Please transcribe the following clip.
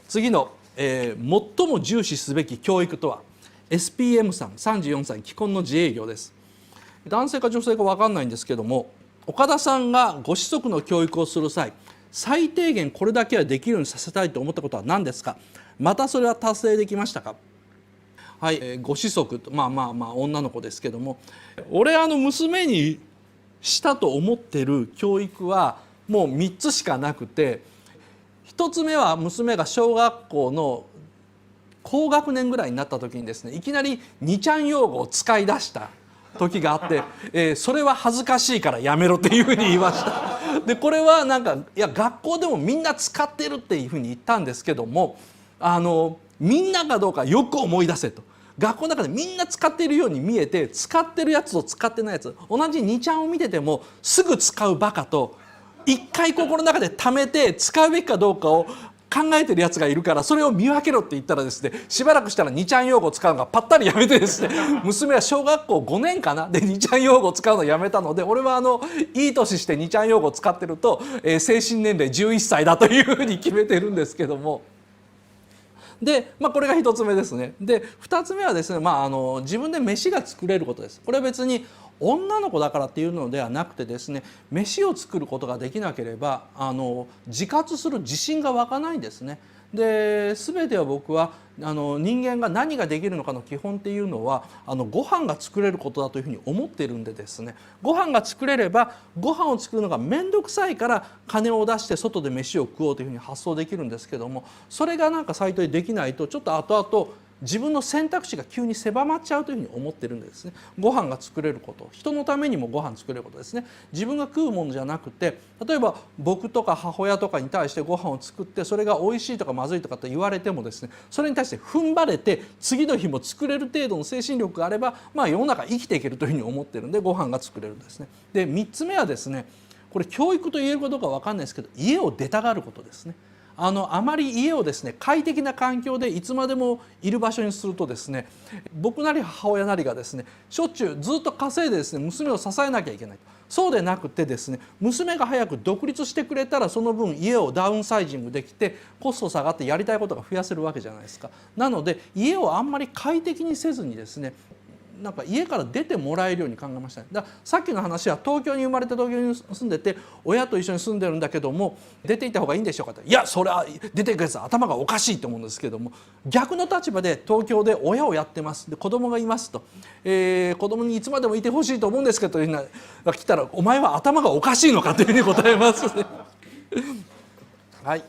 次の、最も重視すべき教育とは SPM さん34歳既婚の自営業です。男性か女性か分かんないんですけども、岡田さんがご子息の教育をする際、最低限これだけはできるようにさせたいと思ったことは何ですか。またそれは達成できましたか。はい、ご子息と女の子ですけども、俺娘にしたと思ってる教育はもう3つしかなくて、1つ目は娘が小学校の高学年ぐらいになった時にですね、いきなり2ちゃん用語を使い出した時があって、それは恥ずかしいからやめろっていうふうに言いました。でこれはなんかいや学校でもみんな使ってるっていうふうに言ったんですけども、みんなかどうかよく思い出せと。学校の中でみんな使っているように見えて、使ってるやつと使ってないやつ、同じ2ちゃんを見ててもすぐ使うバカと一回心の中で貯めて使うべきかどうかを考えてるやつがいるから、それを見分けろって言ったらですね、しばらくしたら2ちゃん用語を使うのがパッタリやめてですね、娘は小学校5年かなで2ちゃん用語を使うのをやめたので、俺はいい年して2ちゃん用語を使ってると、精神年齢11歳だというふうに決めてるんですけども。で、これが1つ目ですね。で2つ目はですね、自分で飯が作れることです。これは別に女の子だからっていうのではなくてですね、飯を作ることができなければ自活する自信が湧かないんですね。で全ては僕は人間が何ができるのかの基本っていうのはご飯が作れることだというふうに思っているんでですね、ご飯が作れればご飯を作るのが面倒くさいから金を出して外で飯を食おうというふうに発想できるんですけども、それがなんかサイトでできないとちょっと後々自分の選択肢が急に狭まっちゃうというふうに思ってるんですね。ご飯が作れること、人のためにもご飯作れることですね。自分が食うものじゃなくて、例えば僕とか母親とかに対してご飯を作って、それが美味しいとかまずいとかと言われてもですね、それに対して踏ん張れて次の日も作れる程度の精神力があれば、世の中生きていけるというふうに思ってるんで、ご飯が作れるんですね。で3つ目はですね、これ教育と言えるかどうか分かんないですけど、家を出たがることですね。あまり家をですね快適な環境でいつまでもいる場所にするとですね、僕なり母親なりがですねしょっちゅうずっと稼いでですね娘を支えなきゃいけない。そうでなくてですね、娘が早く独立してくれたらその分家をダウンサイジングできてコスト下がってやりたいことが増やせるわけじゃないですか。なので家をあんまり快適にせずにですね、なんか家から出てもらえるように考えました。だからさっきの話は東京に生まれて東京に住んでて親と一緒に住んでるんだけども出ていった方がいいんでしょうかって、いやそれは出ていくやつは頭がおかしいと思うんですけども、逆の立場で東京で親をやってます、で子供がいますと、子供にいつまでもいてほしいと思うんですけどというのが来たら、お前は頭がおかしいのかというふうに答えますね。はい、